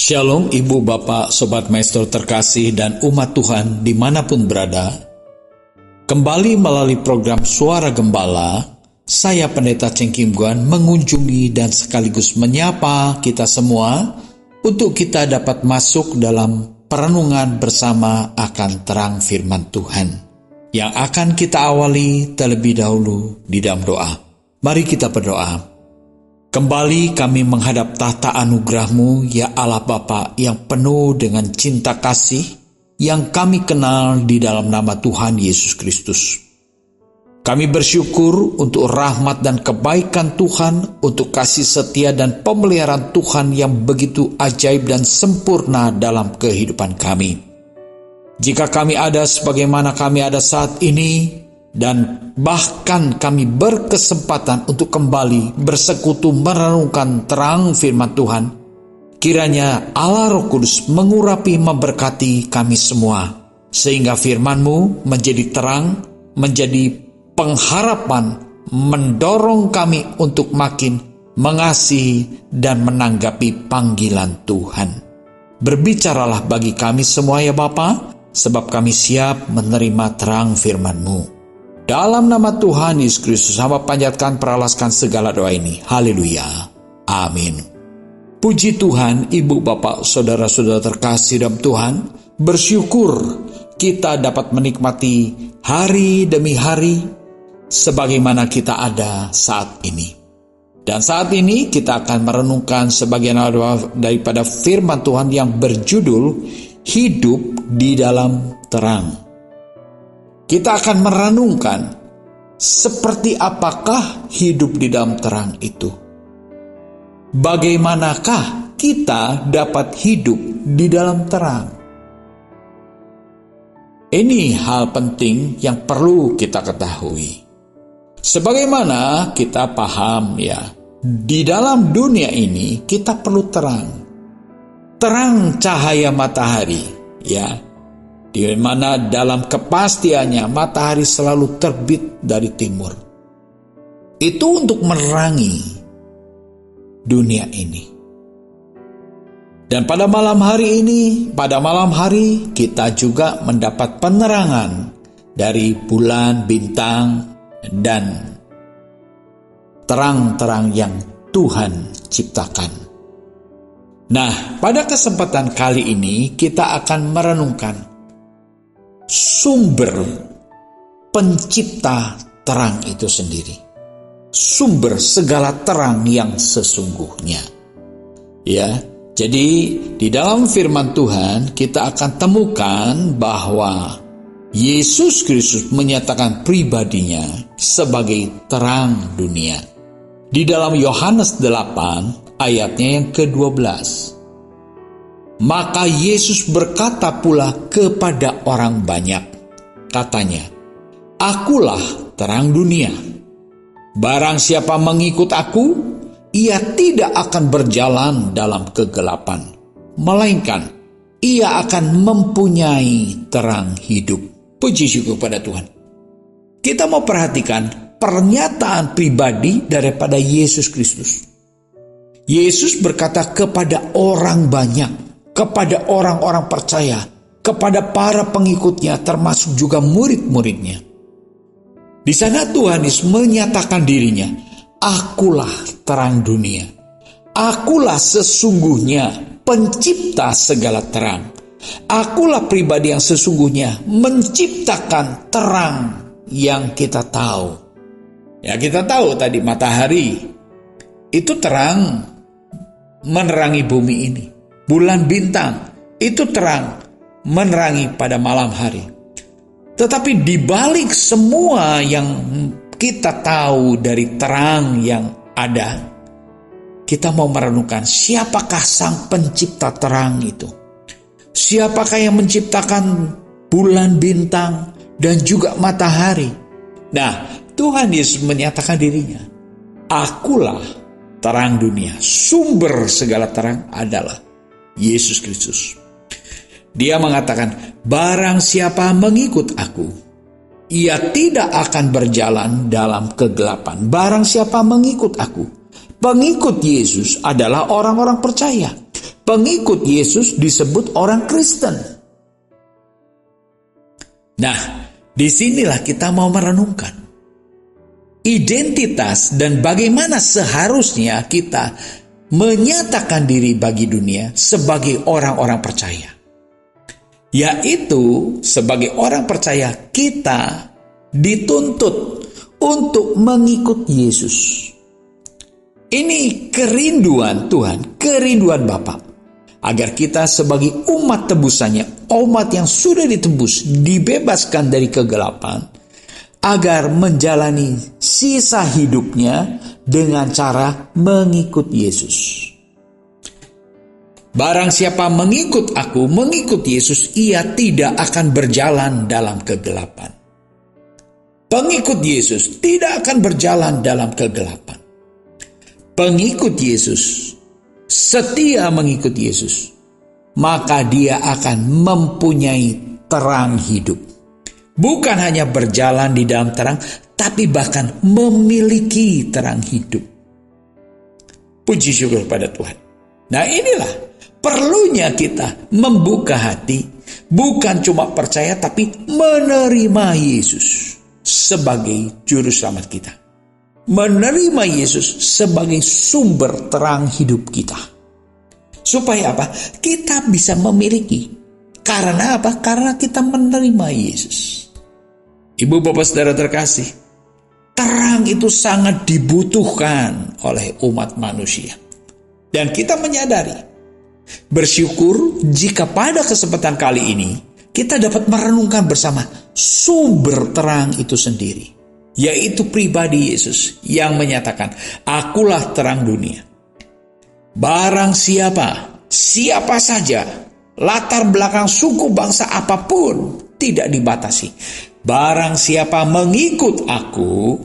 Shalom Ibu Bapak Sobat Maestro terkasih dan umat Tuhan dimanapun berada. Kembali melalui program Suara Gembala, saya Pendeta Cheng Kim Guan mengunjungi dan sekaligus menyapa kita semua untuk kita dapat masuk dalam perenungan bersama akan terang firman Tuhan yang akan kita awali terlebih dahulu di dalam doa. Mari kita berdoa. Kembali kami menghadap tahta anugerah-Mu, ya Allah Bapa yang penuh dengan cinta kasih yang kami kenal di dalam nama Tuhan Yesus Kristus. Kami bersyukur untuk rahmat dan kebaikan Tuhan, untuk kasih setia dan pemeliharaan Tuhan yang begitu ajaib dan sempurna dalam kehidupan kami. Jika kami ada sebagaimana kami ada saat ini, dan bahkan kami berkesempatan untuk kembali bersekutu merenungkan terang firman Tuhan, kiranya Allah Roh Kudus mengurapi memberkati kami semua, sehingga firman-Mu menjadi terang, menjadi pengharapan, mendorong kami untuk makin mengasihi dan menanggapi panggilan Tuhan. Berbicaralah bagi kami semua ya Bapa, sebab kami siap menerima terang firman-Mu. Dalam nama Tuhan Yesus Kristus, hamba panjatkan peralaskan segala doa ini. Haleluya. Amin. Puji Tuhan, Ibu, Bapak, Saudara-saudara terkasih dalam Tuhan. Bersyukur kita dapat menikmati hari demi hari sebagaimana kita ada saat ini. Dan saat ini kita akan merenungkan sebagian daripada firman Tuhan yang berjudul Hidup di dalam Terang. Kita akan merenungkan seperti apakah hidup di dalam terang itu. Bagaimanakah kita dapat hidup di dalam terang? Ini hal penting yang perlu kita ketahui. Sebagaimana kita paham ya, di dalam dunia ini kita perlu terang. Terang cahaya matahari ya. Di mana dalam kepastiannya matahari selalu terbit dari timur. Itu untuk menerangi dunia ini. Dan pada malam hari kita juga mendapat penerangan dari bulan, bintang, dan terang-terang yang Tuhan ciptakan. Nah, pada kesempatan kali ini kita akan merenungkan sumber pencipta terang itu sendiri. Sumber segala terang yang sesungguhnya. Ya, jadi di dalam firman Tuhan kita akan temukan bahwa Yesus Kristus menyatakan pribadinya sebagai terang dunia. Di dalam Yohanes 8 ayatnya yang ke-12. Maka Yesus berkata pula kepada orang banyak, katanya, Akulah terang dunia. Barang siapa mengikut aku, ia tidak akan berjalan dalam kegelapan, melainkan ia akan mempunyai terang hidup. Puji syukur pada Tuhan. Kita mau perhatikan pernyataan pribadi daripada Yesus Kristus. Yesus berkata kepada orang banyak, kepada orang-orang percaya, kepada para pengikutnya, termasuk juga murid-muridnya. Di sana Tuhan Yesus menyatakan dirinya, Akulah terang dunia. Akulah sesungguhnya pencipta segala terang. Akulah pribadi yang sesungguhnya menciptakan terang yang kita tahu. Ya, kita tahu tadi matahari itu terang menerangi bumi ini. Bulan bintang itu terang menerangi pada malam hari. Tetapi di balik semua yang kita tahu dari terang yang ada, kita mau merenungkan siapakah sang pencipta terang itu. Siapakah yang menciptakan bulan bintang dan juga matahari. Nah, Tuhan Yesus menyatakan dirinya, Akulah terang dunia. Sumber segala terang adalah Yesus Kristus. Dia mengatakan, barang siapa mengikut aku, ia tidak akan berjalan dalam kegelapan. Barang siapa mengikut aku. Pengikut Yesus adalah orang-orang percaya. pengikut Yesus disebut orang Kristen. Nah, disinilah kita mau merenungkan identitas dan bagaimana seharusnya kita menyatakan diri bagi dunia sebagai orang-orang percaya. Yaitu sebagai orang percaya kita dituntut untuk mengikut Yesus. Ini kerinduan Tuhan, kerinduan Bapa, agar kita sebagai umat tebusannya, umat yang sudah ditebus, dibebaskan dari kegelapan, agar menjalani sisa hidupnya dengan cara mengikut Yesus. Barang siapa mengikut aku, mengikut Yesus, ia tidak akan berjalan dalam kegelapan. Pengikut Yesus tidak akan berjalan dalam kegelapan. Pengikut Yesus, setia mengikut Yesus, maka dia akan mempunyai terang hidup. Bukan hanya berjalan di dalam terang, tapi bahkan memiliki terang hidup. Puji syukur pada Tuhan. Nah, inilah perlunya kita membuka hati, bukan cuma percaya, tapi menerima Yesus sebagai juru selamat kita. Menerima Yesus sebagai sumber terang hidup kita. Supaya apa? Kita bisa memiliki. Karena apa? Karena kita menerima Yesus. Ibu bapak saudara terkasih, terang itu sangat dibutuhkan oleh umat manusia. Dan kita menyadari, bersyukur jika pada kesempatan kali ini kita dapat merenungkan bersama sumber terang itu sendiri, yaitu pribadi Yesus yang menyatakan, akulah terang dunia. Barang siapa saja, latar belakang suku bangsa apapun tidak dibatasi. Barang siapa mengikut aku,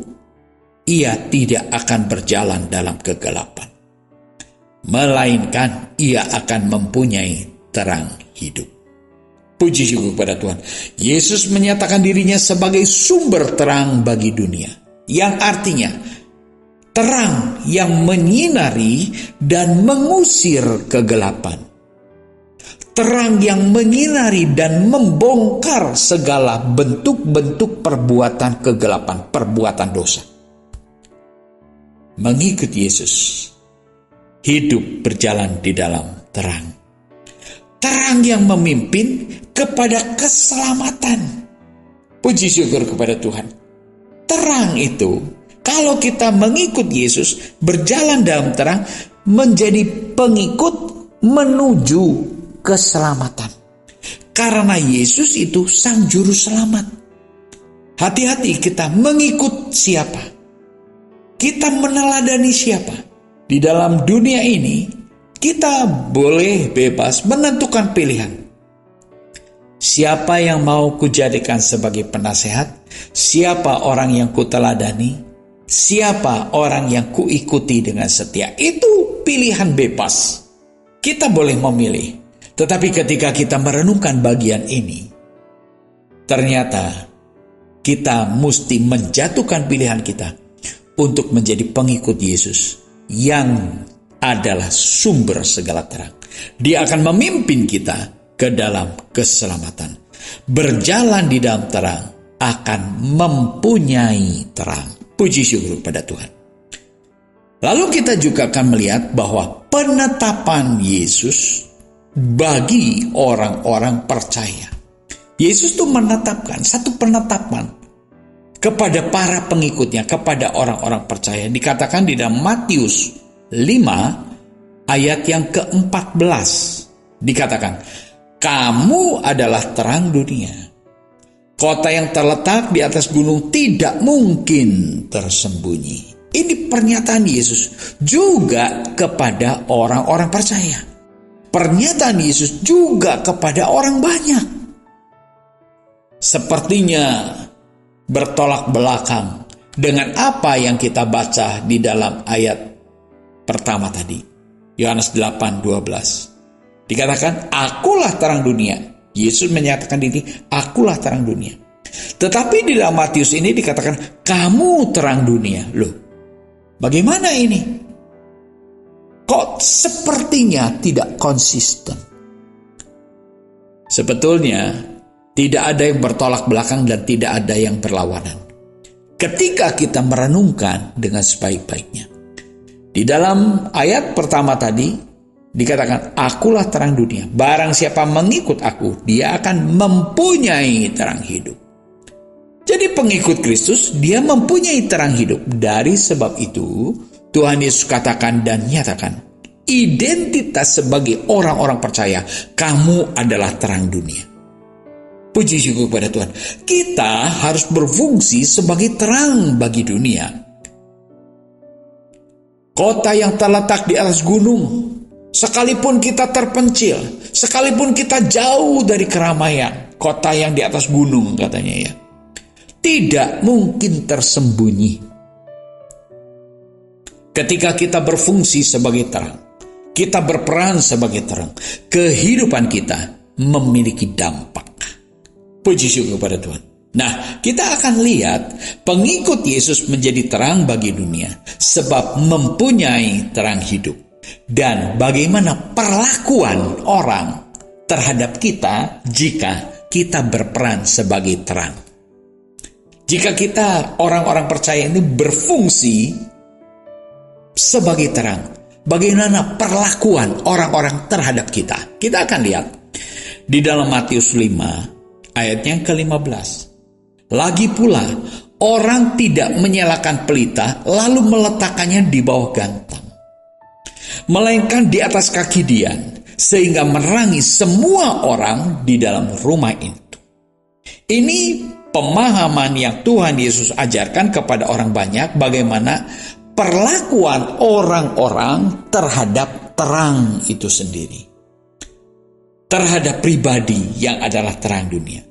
ia tidak akan berjalan dalam kegelapan, melainkan ia akan mempunyai terang hidup. Puji syukur kepada Tuhan. Yesus menyatakan dirinya sebagai sumber terang bagi dunia, yang artinya terang yang menyinari dan mengusir kegelapan. Terang yang menyinari dan membongkar segala bentuk-bentuk perbuatan kegelapan, perbuatan dosa. Mengikut Yesus, hidup berjalan di dalam terang. Terang yang memimpin kepada keselamatan. Puji syukur kepada Tuhan. Terang itu, kalau kita mengikut Yesus, berjalan dalam terang, menjadi pengikut menuju keselamatan. Karena Yesus itu sang juru selamat. Hati-hati kita mengikut siapa. Kita meneladani siapa. Di dalam dunia ini, kita boleh bebas menentukan pilihan. Siapa yang mau kujadikan sebagai penasehat? Siapa orang yang kuteladani? Siapa orang yang kuikuti dengan setia? Itu pilihan bebas. Kita boleh memilih. Tetapi ketika kita merenungkan bagian ini, ternyata kita mesti menjatuhkan pilihan kita untuk menjadi pengikut Yesus yang adalah sumber segala terang. Dia akan memimpin kita ke dalam keselamatan. Berjalan di dalam terang akan mempunyai terang. Puji syukur pada Tuhan. Lalu kita juga akan melihat bahwa penetapan Yesus bagi orang-orang percaya. Yesus itu menetapkan satu penetapan kepada para pengikutnya, kepada orang-orang percaya. Dikatakan di dalam Matius 5 ayat yang ke-14. Dikatakan, kamu adalah terang dunia. Kota yang terletak di atas gunung tidak mungkin tersembunyi. Ini pernyataan Yesus juga kepada orang-orang percaya. Pernyataan Yesus juga kepada orang banyak. Sepertinya bertolak belakang dengan apa yang kita baca di dalam ayat pertama tadi. Yohanes 8:12. Dikatakan, akulah terang dunia. Yesus menyatakan diri, akulah terang dunia. Tetapi di dalam Matius ini dikatakan, kamu terang dunia. Loh, bagaimana ini? kok sepertinya tidak konsisten. Sebetulnya tidak ada yang bertolak belakang dan tidak ada yang berlawanan. Ketika kita merenungkan dengan sebaik-baiknya. Di dalam ayat pertama tadi dikatakan, akulah terang dunia. Barang siapa mengikut aku, dia akan mempunyai terang hidup. Jadi pengikut Kristus, dia mempunyai terang hidup. Dari sebab itu, Tuhan Yesus katakan dan nyatakan, identitas sebagai orang-orang percaya, kamu adalah terang dunia. Puji syukur kepada Tuhan. Kita harus berfungsi sebagai terang bagi dunia. Kota yang terletak di atas gunung, sekalipun kita terpencil, sekalipun kita jauh dari keramaian, kota yang di atas gunung katanya ya, tidak mungkin tersembunyi. Ketika kita berfungsi sebagai terang, kita berperan sebagai terang, kehidupan kita memiliki dampak. Puji syukur kepada Tuhan. Nah, kita akan lihat pengikut Yesus menjadi terang bagi dunia sebab mempunyai terang hidup. Dan bagaimana perlakuan orang terhadap kita jika kita berperan sebagai terang. Jika kita orang-orang percaya ini berfungsi sebagai terang, bagaimana perlakuan orang-orang terhadap kita? Kita akan lihat di dalam Matius 5 ayatnya ke-15. Lagi pula, orang tidak menyalakan pelita lalu meletakkannya di bawah gantang, melainkan di atas kaki Dian, sehingga menerangi semua orang di dalam rumah itu. Ini pemahaman yang Tuhan Yesus ajarkan kepada orang banyak, bagaimana perlakuan orang-orang terhadap terang itu sendiri. Terhadap pribadi yang adalah terang dunia.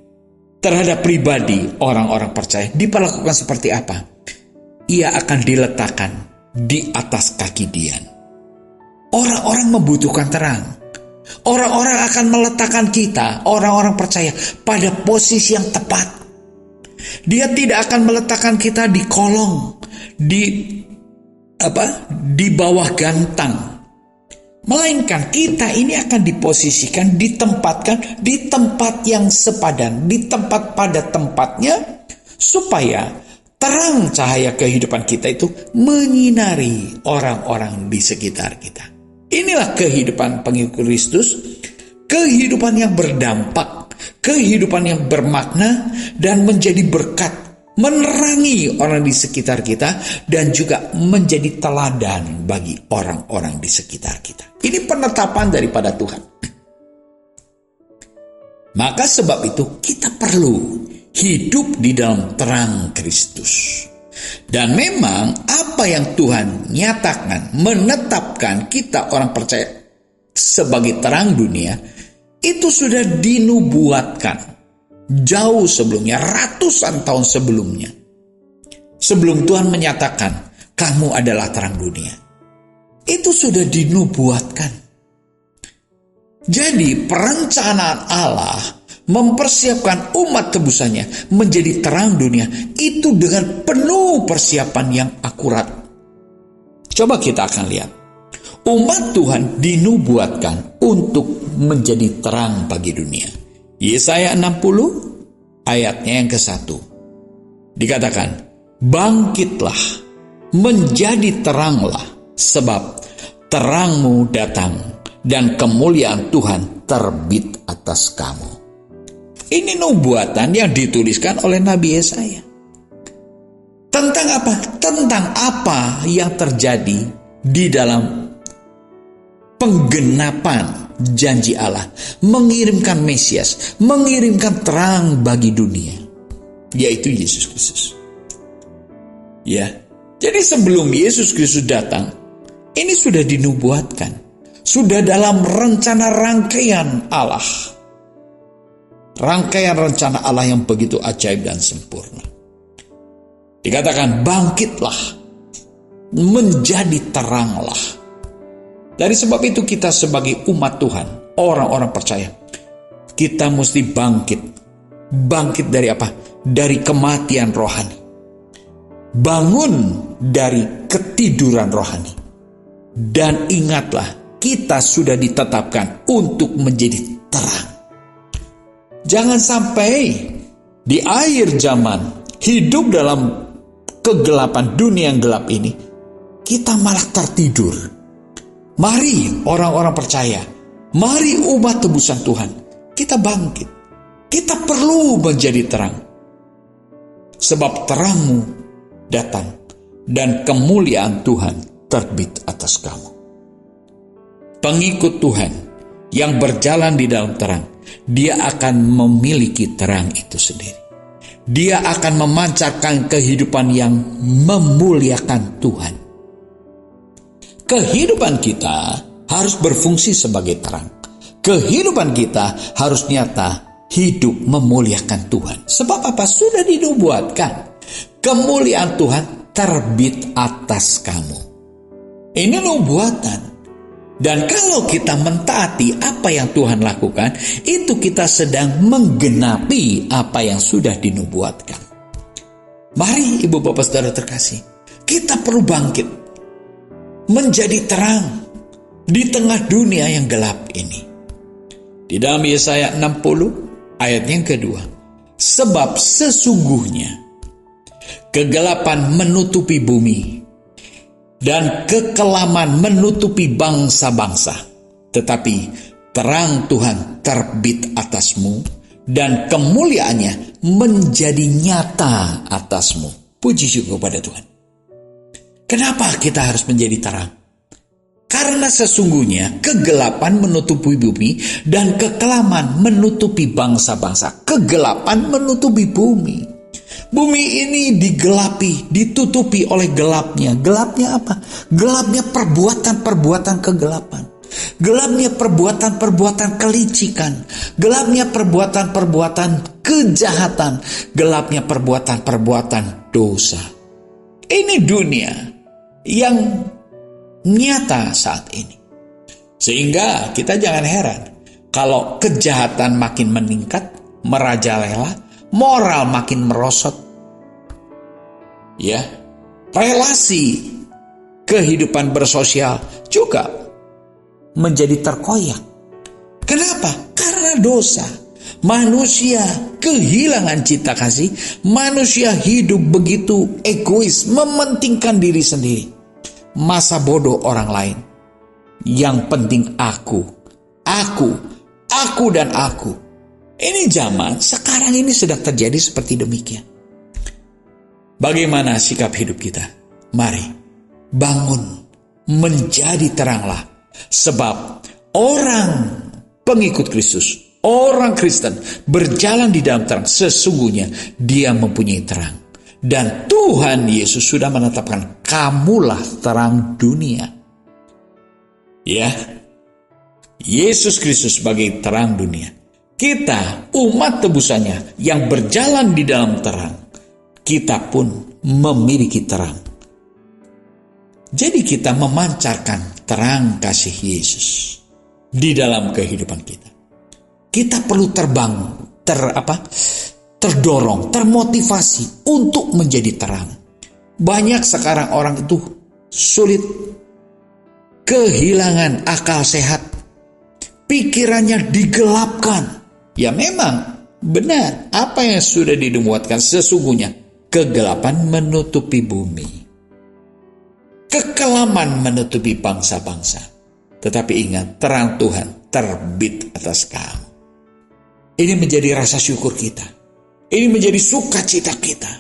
Terhadap pribadi orang-orang percaya diperlakukan seperti apa? Ia akan diletakkan di atas kaki Dian. Orang-orang membutuhkan terang. Orang-orang akan meletakkan kita, orang-orang percaya, pada posisi yang tepat. Dia tidak akan meletakkan kita di kolong, di bawah gantang. Melainkan kita ini akan diposisikan, ditempatkan di tempat yang sepadan, di tempat pada tempatnya, supaya terang cahaya kehidupan kita itu menyinari orang-orang di sekitar kita. Inilah kehidupan pengikut Kristus, kehidupan yang berdampak, kehidupan yang bermakna dan menjadi berkat, menerangi orang di sekitar kita dan juga menjadi teladan bagi orang-orang di sekitar kita. Ini penetapan daripada Tuhan. Maka sebab itu kita perlu hidup di dalam terang Kristus. Dan memang apa yang Tuhan nyatakan, menetapkan kita orang percaya sebagai terang dunia, itu sudah dinubuatkan jauh sebelumnya, ratusan tahun sebelumnya. Sebelum Tuhan menyatakan, kamu adalah terang dunia. Itu sudah dinubuatkan. Jadi perencanaan Allah mempersiapkan umat tebusannya menjadi terang dunia itu dengan penuh persiapan yang akurat. Coba kita akan lihat. Umat Tuhan dinubuatkan untuk menjadi terang bagi dunia. Yesaya 60 ayatnya yang ke-1. Dikatakan, bangkitlah, menjadi teranglah, sebab terangmu datang dan kemuliaan Tuhan terbit atas kamu. Ini nubuatan yang dituliskan oleh Nabi Yesaya. Tentang apa? Tentang apa yang terjadi di dalam penggenapan janji Allah, mengirimkan Mesias, mengirimkan terang bagi dunia, yaitu Yesus Kristus. Ya, jadi sebelum Yesus Kristus datang, ini sudah dinubuatkan, sudah dalam rencana rangkaian Allah, rangkaian rencana Allah yang begitu ajaib dan sempurna. Dikatakan bangkitlah, menjadi teranglah. Dari sebab itu kita sebagai umat Tuhan, orang-orang percaya, kita mesti bangkit. Bangkit dari apa? Dari kematian rohani. Bangun dari ketiduran rohani. Dan ingatlah, kita sudah ditetapkan untuk menjadi terang. Jangan sampai di akhir zaman, hidup dalam kegelapan dunia yang gelap ini, kita malah tertidur. Mari orang-orang percaya, mari umat tebusan Tuhan, kita bangkit. Kita perlu menjadi terang. Sebab terangmu datang dan kemuliaan Tuhan terbit atas kamu. Pengikut Tuhan yang berjalan di dalam terang, dia akan memiliki terang itu sendiri. Dia akan memancarkan kehidupan yang memuliakan Tuhan. Kehidupan kita harus berfungsi sebagai terang. Kehidupan kita harus nyata hidup memuliakan Tuhan. Sebab apa? Sudah dinubuatkan. Kemuliaan Tuhan terbit atas kamu. Ini nubuatan. Dan kalau kita mentaati apa yang Tuhan lakukan, itu kita sedang menggenapi apa yang sudah dinubuatkan. Mari ibu bapak saudara terkasih, kita perlu bangkit menjadi terang di tengah dunia yang gelap ini. Di dalam Yesaya 60 ayat yang kedua, sebab sesungguhnya kegelapan menutupi bumi dan kekelaman menutupi bangsa-bangsa, tetapi terang Tuhan terbit atasmu dan kemuliaannya menjadi nyata atasmu. Puji syukur kepada Tuhan. Kenapa kita harus menjadi terang? Karena sesungguhnya kegelapan menutupi bumi dan kekelaman menutupi bangsa-bangsa. Kegelapan menutupi bumi. Bumi ini digelapi, ditutupi oleh gelapnya. Gelapnya apa? Gelapnya perbuatan-perbuatan kegelapan. Gelapnya perbuatan-perbuatan kelicikan. Gelapnya perbuatan-perbuatan kejahatan. Gelapnya perbuatan-perbuatan dosa. Ini dunia yang nyata saat ini. Sehingga kita jangan heran kalau kejahatan makin meningkat, merajalela, moral makin merosot. Ya, relasi kehidupan bersosial juga menjadi terkoyak. Kenapa? Karena dosa. Manusia kehilangan cita kasih. Manusia hidup begitu egois, mementingkan diri sendiri. Masa bodoh orang lain. Yang penting aku dan aku. Ini zaman sekarang ini sedang terjadi seperti demikian. Bagaimana sikap hidup kita? Mari bangun, menjadi teranglah. Sebab orang pengikut Kristus, orang Kristen berjalan di dalam terang, sesungguhnya dia mempunyai terang. Dan Tuhan Yesus sudah menetapkan, kamulah terang dunia. Ya, Yesus Kristus sebagai terang dunia. Kita umat tebusannya yang berjalan di dalam terang, kita pun memiliki terang. Jadi kita memancarkan terang kasih Yesus di dalam kehidupan kita. Kita perlu terdorong, termotivasi untuk menjadi terang. Banyak sekarang orang itu sulit, kehilangan akal sehat, pikirannya digelapkan. Ya memang benar apa yang sudah dinubuatkan, sesungguhnya kegelapan menutupi bumi, kekelaman menutupi bangsa-bangsa. Tetapi ingat, terang Tuhan terbit atas kamu. Ini menjadi rasa syukur kita. Ini menjadi sukacita kita.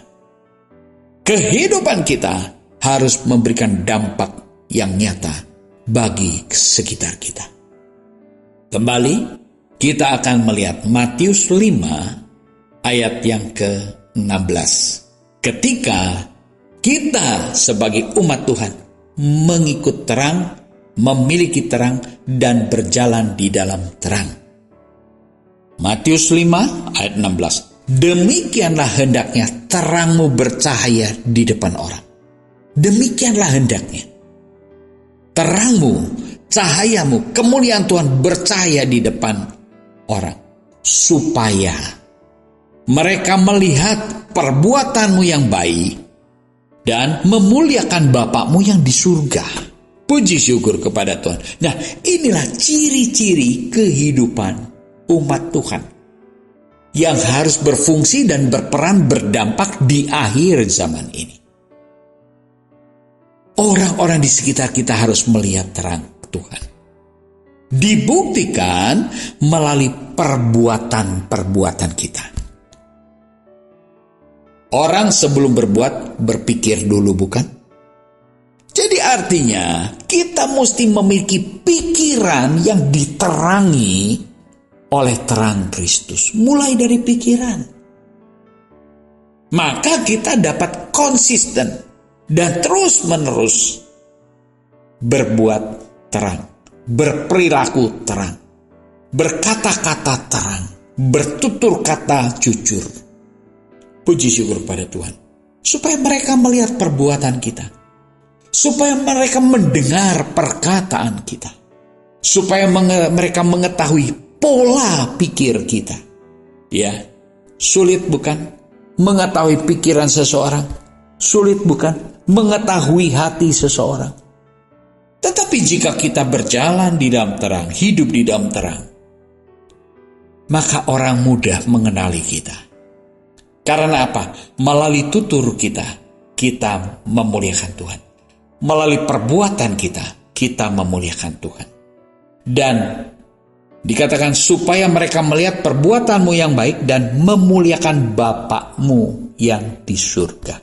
Kehidupan kita harus memberikan dampak yang nyata bagi sekitar kita. Kembali, kita akan melihat Matius 5 ayat yang ke-16. Ketika kita sebagai umat Tuhan mengikut terang, memiliki terang, dan berjalan di dalam terang. Matius 5 ayat 16. Demikianlah hendaknya terangmu bercahaya di depan orang. Demikianlah hendaknya. Terangmu, cahayamu, kemuliaan Tuhan bercahaya di depan orang. Supaya mereka melihat perbuatanmu yang baik dan memuliakan Bapakmu yang di surga. Puji syukur kepada Tuhan. Nah, inilah ciri-ciri kehidupan umat Tuhan yang harus berfungsi dan berperan berdampak di akhir zaman ini. Orang-orang di sekitar kita harus melihat terang Tuhan. Dibuktikan melalui perbuatan-perbuatan kita. Orang sebelum berbuat berpikir dulu, bukan? Jadi artinya kita mesti memiliki pikiran yang diterangi oleh terang Kristus. Mulai dari pikiran. Maka kita dapat konsisten dan terus-menerus berbuat terang. Berperilaku terang. Berkata-kata terang. Bertutur kata jujur. Puji syukur pada Tuhan. Supaya mereka melihat perbuatan kita. Supaya mereka mendengar perkataan kita. Supaya mereka mengetahui pola pikir kita. Ya, sulit bukan mengetahui pikiran seseorang? Sulit bukan mengetahui hati seseorang? Tetapi jika kita berjalan di dalam terang, hidup di dalam terang, maka orang mudah mengenali kita. Karena apa? Melalui tutur kita, kita memuliakan Tuhan. Melalui perbuatan kita memuliakan Tuhan. Dan dikatakan supaya mereka melihat perbuatanmu yang baik dan memuliakan Bapakmu yang di surga.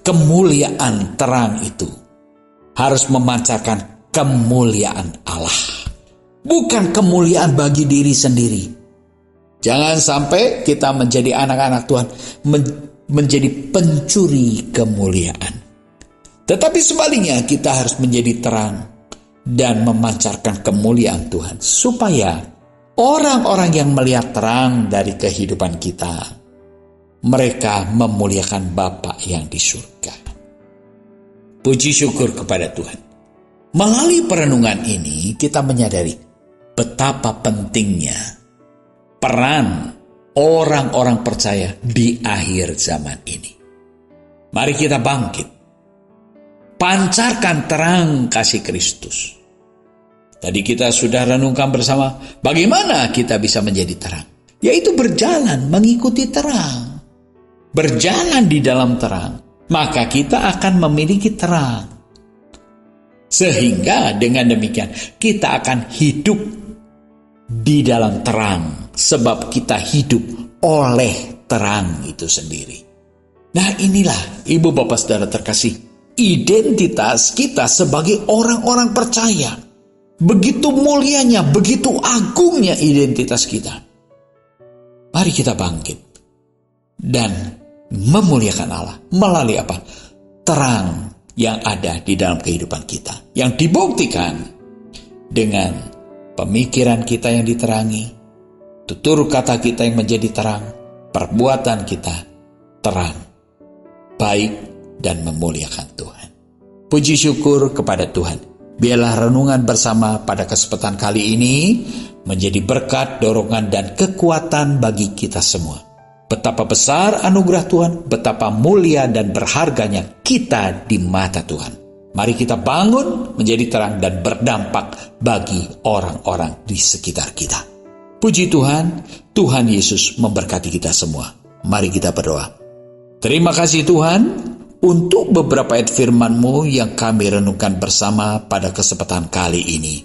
Kemuliaan terang itu harus memancarkan kemuliaan Allah. Bukan kemuliaan bagi diri sendiri. Jangan sampai kita menjadi anak-anak Tuhan, menjadi pencuri kemuliaan. Tetapi sebaliknya kita harus menjadi terang dan memancarkan kemuliaan Tuhan. Supaya orang-orang yang melihat terang dari kehidupan kita, mereka memuliakan Bapa yang di surga. Puji syukur kepada Tuhan. Melalui perenungan ini kita menyadari betapa pentingnya peran orang-orang percaya di akhir zaman ini. Mari kita bangkit. Pancarkan terang kasih Kristus. Tadi kita sudah renungkan bersama bagaimana kita bisa menjadi terang. Yaitu berjalan mengikuti terang. Berjalan di dalam terang. Maka kita akan memiliki terang. Sehingga dengan demikian kita akan hidup di dalam terang. Sebab kita hidup oleh terang itu sendiri. Nah inilah ibu bapak saudara terkasih. Identitas kita sebagai orang-orang percaya. Begitu mulianya, begitu agungnya identitas kita. Mari kita bangkit. Dan memuliakan Allah. Melalui apa? Terang yang ada di dalam kehidupan kita. Yang dibuktikan dengan pemikiran kita yang diterangi. Tutur kata kita yang menjadi terang. Perbuatan kita terang. Baik dan memuliakan Tuhan. Puji syukur kepada Tuhan. Biarlah renungan bersama pada kesempatan kali ini menjadi berkat, dorongan, dan kekuatan bagi kita semua. Betapa besar anugerah Tuhan, betapa mulia dan berharganya kita di mata Tuhan. Mari kita bangun menjadi terang dan berdampak bagi orang-orang di sekitar kita. Puji Tuhan, Tuhan Yesus memberkati kita semua. Mari kita berdoa. Terima kasih Tuhan, untuk beberapa ayat firman-Mu yang kami renungkan bersama pada kesempatan kali ini.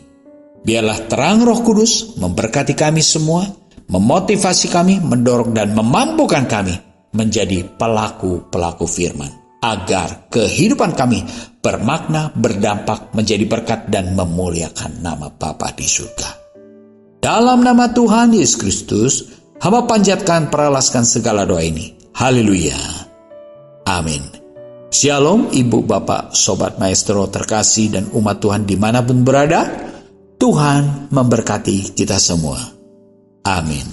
Biarlah terang Roh Kudus memberkati kami semua, memotivasi kami, mendorong dan memampukan kami menjadi pelaku-pelaku firman. Agar kehidupan kami bermakna, berdampak, menjadi berkat dan memuliakan nama Bapa di surga. Dalam nama Tuhan Yesus Kristus, hamba panjatkan peralaskan segala doa ini. Haleluya. Amin. Shalom ibu bapak sobat maestro terkasih dan umat Tuhan dimanapun berada. Tuhan memberkati kita semua. Amin.